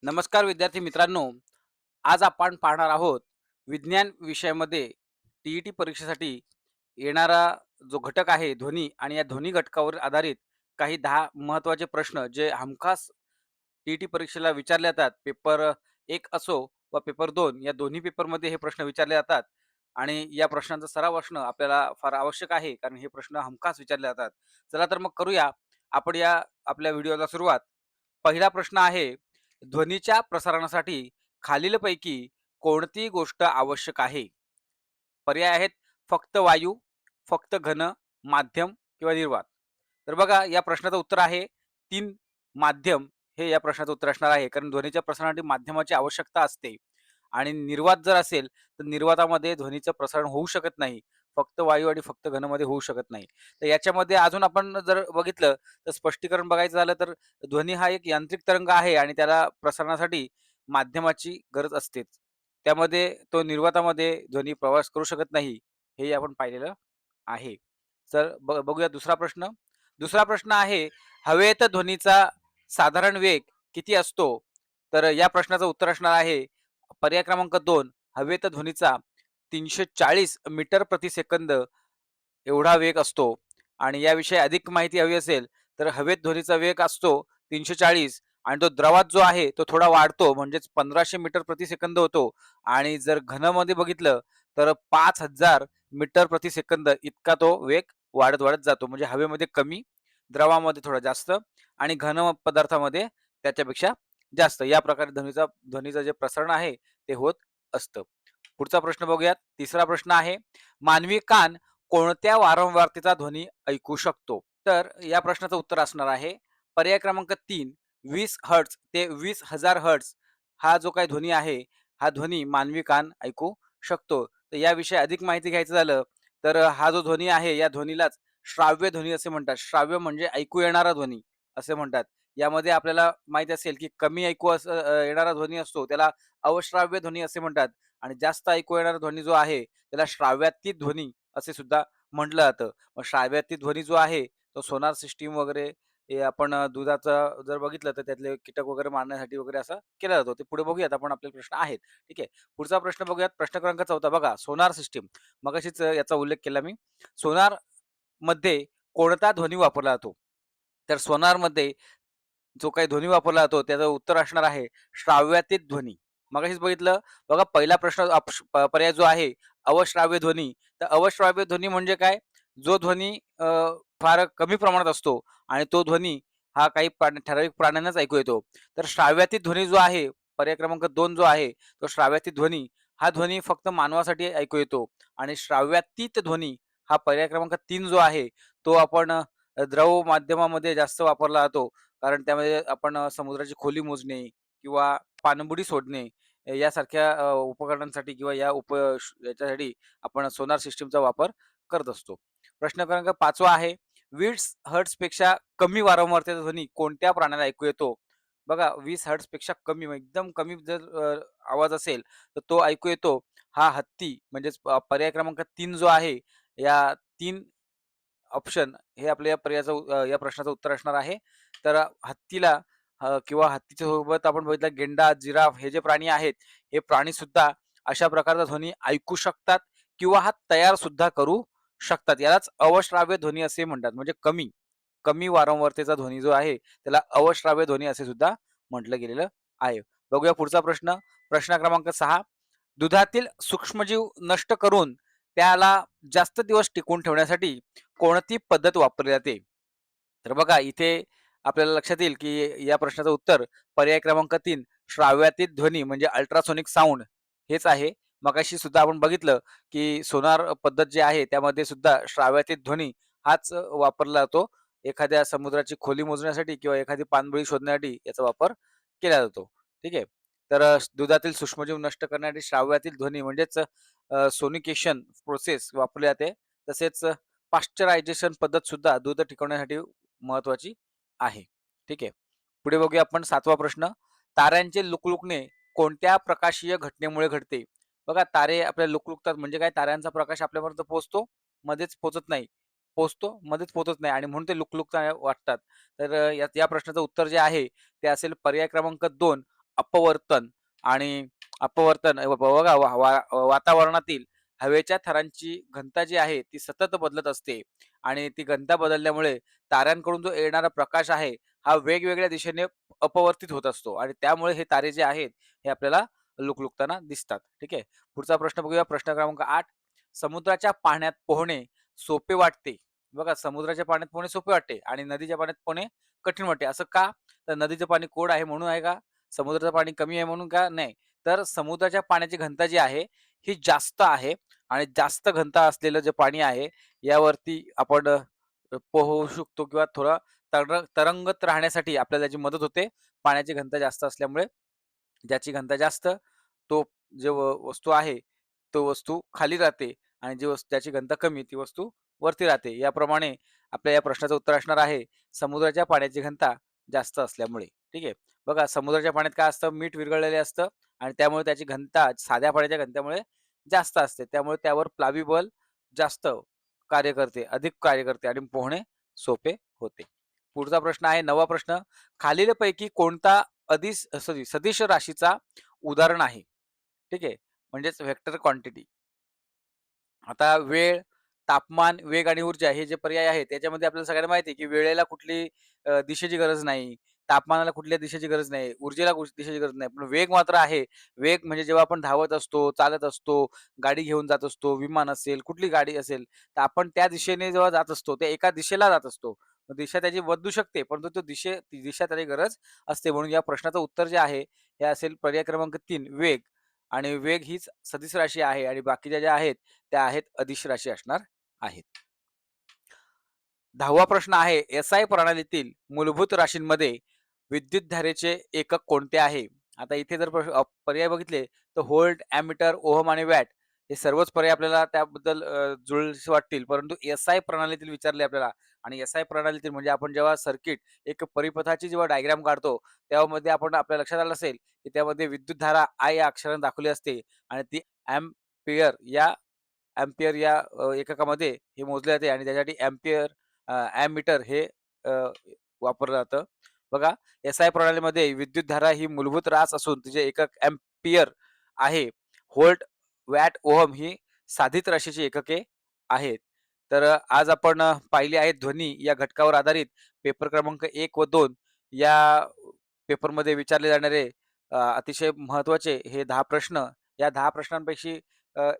नमस्कार विद्यार्थी मित्रांनो. आज आपण पाहणार आहोत विज्ञान विषयामध्ये टी परीक्षेसाठी येणारा जो घटक आहे ध्वनी आणि या ध्वनी घटकावर आधारित काही 10 महत्त्वाचे प्रश्न जे हमखास परीक्षेला विचारले जातात. पेपर 1 असो व पेपर 2 या दोन्ही पेपरमध्ये हे प्रश्न विचारले जातात आणि या प्रश्नांचा सराव असणं आपल्याला फार आवश्यक आहे, कारण हे प्रश्न हमखास विचारले जातात. चला तर मग करूया आपण या आपल्या व्हिडिओला सुरुवात. पहिला प्रश्न आहे, ध्वनीच्या प्रसारणासाठी खालीलपैकी कोणती गोष्ट आवश्यक आहे? पर्याय आहेत फक्त वायू, फक्त घन, माध्यम किंवा निर्वात. तर बघा या प्रश्नाचं उत्तर आहे 3 माध्यम. हे या प्रश्नाचं उत्तर असणार आहे, कारण ध्वनीच्या प्रसारणासाठी माध्यमाची आवश्यकता असते आणि निर्वात जर असेल तर निर्वातामध्ये ध्वनीचं प्रसारण होऊ शकत नाही. फक्त वायू आणि फक्त घनमध्ये होऊ शकत नाही. तर याच्यामध्ये अजून आपण जर बघितलं तर स्पष्टीकरण बघायचं झालं तर ध्वनी हा एक यांत्रिक तरंग आहे आणि त्याला प्रसारणासाठी माध्यमाची गरज असतेच. त्यामध्ये तो निर्वातामध्ये ध्वनी प्रवास करू शकत नाही, हे आपण पाहिलेलं आहे. तर बघूया दुसरा प्रश्न. दुसरा प्रश्न आहे, हवेत ध्वनीचा साधारण वेग किती असतो? तर या प्रश्नाचं उत्तर असणार आहे पर्याय क्रमांक 2, हवेत ध्वनीचा 340 मीटर प्रति सेकंद एवढा वेग असतो. आणि याविषयी अधिक माहिती हवी असेल तर हवेत ध्वनीचा वेग असतो 340 आणि तो द्रवात जो आहे तो थोडा वाढतो, म्हणजेच 1500 मीटर प्रति सेकंद होतो. आणि जर घनमध्ये बघितलं तर 5000 मीटर प्रति सेकंद इतका तो वेग वाढत वाढत जातो. म्हणजे हवेमध्ये कमी, द्रवामध्ये थोडा जास्त आणि घन पदार्थामध्ये त्याच्यापेक्षा जास्त. या प्रकारे ध्वनीचं जे प्रसारण आहे ते होत असतं. पुढचा प्रश्न बघूयात. तिसरा प्रश्न आहे, मानवी कान कोणत्या वारंवारतेचा ध्वनी ऐकू शकतो? तर या प्रश्नाचं उत्तर असणार आहे पर्याय क्रमांक 3, 20 हर्ट्झ ते 20,000 हर्ट्झ. हा जो काही ध्वनी आहे, हा ध्वनी मानवी कान ऐकू शकतो. तर याविषयी अधिक माहिती घ्यायचं झालं तर हा जो ध्वनी आहे या ध्वनीलाच श्राव्य ध्वनी असे म्हणतात. श्राव्य म्हणजे ऐकू येणारा ध्वनी असे म्हणतात. यामध्ये आपल्याला माहिती असेल की कमी ऐकू येणारा ध्वनी असतो त्याला अवश्राव्य ध्वनी असे म्हणतात आणि जास्त ऐकू येणारा ध्वनी जो आहे त्याला श्राव्यातीत ध्वनी असे सुद्धा म्हटलं जातं. मग श्राव्यातीत ध्वनी जो आहे तो सोनार सिस्टीम वगैरे हे आपण दुधाचं जर बघितलं तर त्यातले कीटक वगैरे मारण्यासाठी वगैरे असं केला जातो. ते पुढे बघूयात आपण, आपले प्रश्न आहेत. ठीक आहे. पुढचा प्रश्न बघूयात. प्रश्न क्रमांक 14 बघा, सोनार सिस्टीम. मगाशीच याचा उल्लेख केला मी. सोनारमध्ये कोणता ध्वनी वापरला जातो? तर सोनारमध्ये जो काही ध्वनी वापरला जातो त्याचं उत्तर असणार आहे श्राव्यातीत ध्वनी. मगाशीच बघितलं बघा, पहिला प्रश्न पर्याय जो आहे अवश्राव्य ध्वनी. तर अवश्राव्य ध्वनी म्हणजे काय? जो ध्वनी फार कमी प्रमाणात असतो आणि तो ध्वनी हा काही ठराविक प्राण्यांनाच ऐकू येतो. तर श्राव्यातीत ध्वनी जो आहे, पर्याय क्रमांक 2 जो आहे, तो श्राव्यातीत ध्वनी हा ध्वनी फक्त मानवासाठी ऐकू येतो. आणि श्राव्यातीत ध्वनी हा पर्याय क्रमांक 3 जो आहे, तो आपण द्रव माध्यमामध्ये जास्त वापरला जातो. कारण त्यामध्ये आपण समुद्राची खोली मोजणे किंवा पाणबुडी सोडणे यासारख्या उपकरणांसाठी किंवा याच्यासाठी आपण सोनार सिस्टमचा वापर करत असतो. प्रश्न क्रमांक 5वा आहे, 20 हर्ट्झपेक्षा कमी वारंवारतेचा ध्वनी कोणत्या प्राण्याला ऐकू येतो? बघा, 20 हर्ट्झपेक्षा कमी, एकदम कमी जर आवाज असेल तर तो ऐकू येतो हा हत्ती. म्हणजेच पर्याय क्रमांक 3 जो आहे, या 3 ऑप्शन हे आपल्या या प्रश्नाचं उत्तर असणार आहे. तर हत्तीला किंवा हत्तीच्या सोबत आपण बघितलं गेंडा, जिराफ हे जे प्राणी आहेत, हे प्राणी सुद्धा अशा प्रकारचा ध्वनी ऐकू शकतात किंवा हा तयार सुद्धा करू शकतात. यालाच अवश्राव्य ध्वनी असे म्हणतात. म्हणजे कमी, कमी वारंवारतेचा ध्वनी जो आहे, त्याला अवश्राव्य ध्वनी असे सुद्धा म्हटलं गेलेलं आहे. बघूया पुढचा प्रश्न. प्रश्न क्रमांक 6, दुधातील सूक्ष्मजीव नष्ट करून त्याला जास्त दिवस टिकवून ठेवण्यासाठी कोणती पद्धत वापरली जाते? तर बघा इथे आपल्याला लक्षात येईल की या प्रश्नाचं उत्तर पर्याय क्रमांक 3 श्राव्यातीत ध्वनी म्हणजे अल्ट्रासोनिक साउंड हेच आहे. मगाशी सुद्धा आपण बघितलं की सोनार पद्धत जी आहे त्यामध्ये सुद्धा श्राव्यातीत ध्वनी हाच वापरला जातो. एखाद्या समुद्राची खोली मोजण्यासाठी किंवा एखादी पाणबुडी शोधण्यासाठी याचा वापर केला जातो. ठीक आहे. तर दुधातील सूक्ष्मजीव नष्ट करण्यासाठी श्राव्यातील ध्वनी म्हणजेच सोनिकेशन प्रोसेस वापरली जाते. तसेच पाश्चरायझेशन पद्धत सुद्धा दूध टिकवण्यासाठी महत्वाची आहे. ठीक आहे. पुढे बघूया आपण 7वा प्रश्न. ताऱ्यांचे लुकलुकणे कोणत्या प्रकाशीय घटनेमुळे घडते? बघा, तारे आपल्याला लुकलुकतात म्हणजे काय? ताऱ्यांचा प्रकाश आपल्यापर्यंत पोहोचतो, मध्येच पोहोचत नाही. पोहोचतो, मध्येच पोहोचत नाही आणि म्हणून ते लुकलुकता वाटतात. तर या या प्रश्नाचं उत्तर जे आहे ते असेल पर्याय क्रमांक 2 अपवर्तन आणि अपवर्तन बघा वातावरणातील हवेच्या थरांची घनता जी आहे ती सतत बदलत असते आणि ती घनता बदलल्यामुळे ताऱ्यांकडून जो येणारा प्रकाश आहे हा वेगवेगळ्या दिशेने अपवर्तित होत असतो आणि त्यामुळे हे तारे जे आहेत हे आपल्याला लुकलुकताना दिसतात. ठीक आहे. पुढचा प्रश्न बघूया. प्रश्न क्रमांक 8. समुद्राच्या पाण्यात पोहणे सोपे वाटते. बघा समुद्राच्या पाण्यात पोहणे सोपे वाटते आणि नदीच्या पाण्यात पोहणे कठीण वाटते. असं का? तर नदीचं पाणी कोरड आहे म्हणून आहे का? समुद्राचं पाणी कमी आहे म्हणून का? नाही. तर समुद्राच्या पाण्याची घनता जी आहे ही जास्त आहे आणि जास्त घनता असलेलं जे पाणी आहे यावरती आपण पोहू शकतो किंवा थोडा तरंगत राहण्यासाठी आपल्याला त्याची मदत होते. पाण्याची घनता जास्त असल्यामुळे. ज्याची घनता जास्त तो जे वस्तू आहे, तो वस्तू खाली राहते आणि जी वस्तू ज्याची घनता कमी ती वस्तू वरती राहते. याप्रमाणे आपल्या या प्रश्नाचं उत्तर असणार आहे, समुद्राच्या पाण्याची घनता जास्त असल्यामुळे. ठीक आहे. बघा समुद्राच्या पाण्यात काय असतं, मीठ विरघळलेलं असतं आणि त्यामुळे त्याची घनता साध्या पाण्याच्या घनतेमुळे जास्त असते. त्यामुळे त्यावर प्लावी बल जास्त कार्य करते, अधिक कार्य करते आणि पोहणे सोपे होते. पुढचा प्रश्न आहे 9वा प्रश्न. खालीलपैकी कोणता सदिश राशीचा उदाहरण आहे? ठीक आहे. म्हणजेच व्हेक्टर क्वांटिटी. आता वेळ, तापमान, वेग आणि ऊर्जा हे जे पर्याय आहेत त्याच्यामध्ये आपल्याला सगळ्यांना माहिती आहे, की वेळेला कुठली दिशेची गरज नाही. तापमानाला कुठल्या दिशेची गरज नाही. ऊर्जेला दिशेची गरज नाही. पण वेग मात्र आहे. वेग म्हणजे जेव्हा आपण धावत असतो, चालत असतो, गाडी घेऊन जात असतो, विमान असेल, कुठली गाडी असेल, तर आपण त्या दिशेने जेव्हा जात असतो, त्या एका दिशेला जात असतो. मग दिशा त्याची बदलू शकते, परंतु ती दिशा त्याची गरज असते. म्हणून या प्रश्नाचं उत्तर जे आहे, हे असेल पर्याय क्रमांक 3 वेग. आणि वेग हीच सदिश राशी आहे आणि बाकीच्या ज्या आहेत त्या आहेत अदिश राशी असणार आहेत. 10वा प्रश्न आहे एसआय प्रणालीतील मूलभूत राशींमध्ये विद्युतधारेचे एकक कोणते आहे? आता इथे जर पर्याय बघितले तर व्होल्ट, अॅमीटर, ओहम आणि वॅट हे सर्वच पर्याय आपल्याला त्याबद्दल जुळसे वाटतील. परंतु एसआय प्रणालीतील विचारले आपल्याला आणि एसआय प्रणालीतील म्हणजे आपण जेव्हा सर्किट एक परिपथाची जेव्हा डायग्राम काढतो त्यामध्ये आपल्या लक्षात आलं असेल की त्यामध्ये विद्युतधारा आय या अक्षराने दाखवली असते आणि ती अँपिअर या एककामध्ये हे मोजले जाते आणि त्यासाठी अॅमीटर हे अ, वापरलं जातं. बघा एसआय प्रणालीमध्ये विद्युतधारा ही मूलभूत रास असून तिचे एकक अँपिअर आहे. व्होल्ट, वॅट, ओहम ही साधित राशीची एकके आहेत. तर आज आपण पाहिले आहेत ध्वनी या घटकावर आधारित पेपर क्रमांक 1 व 2 या पेपरमध्ये विचारले जाणारे अतिशय महत्त्वाचे हे 10 प्रश्न. या 10 प्रश्नांपैकी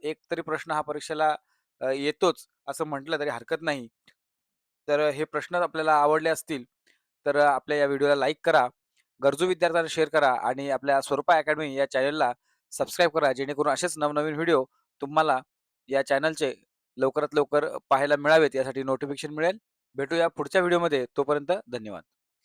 एक तरी प्रश्न हा परीक्षेला येतोच असं म्हटलं तरी हरकत नाही. तर हे प्रश्न आपल्याला आवडले असतील, तर आपल्या या व्हिडिओला लाईक करा, गरजू विद्यार्थ्यांना शेअर करा आणि आपल्या स्वरूपा अकॅडमी या चॅनलला सबस्क्राईब करा. जेणेकरून असेच नवनवीन व्हिडिओ तुम्हाला या चॅनलचे लवकरात लवकर पाहायला मिळावेत यासाठी नोटिफिकेशन मिळेल. भेटूया पुढच्या व्हिडिओमध्ये. तोपर्यंत धन्यवाद.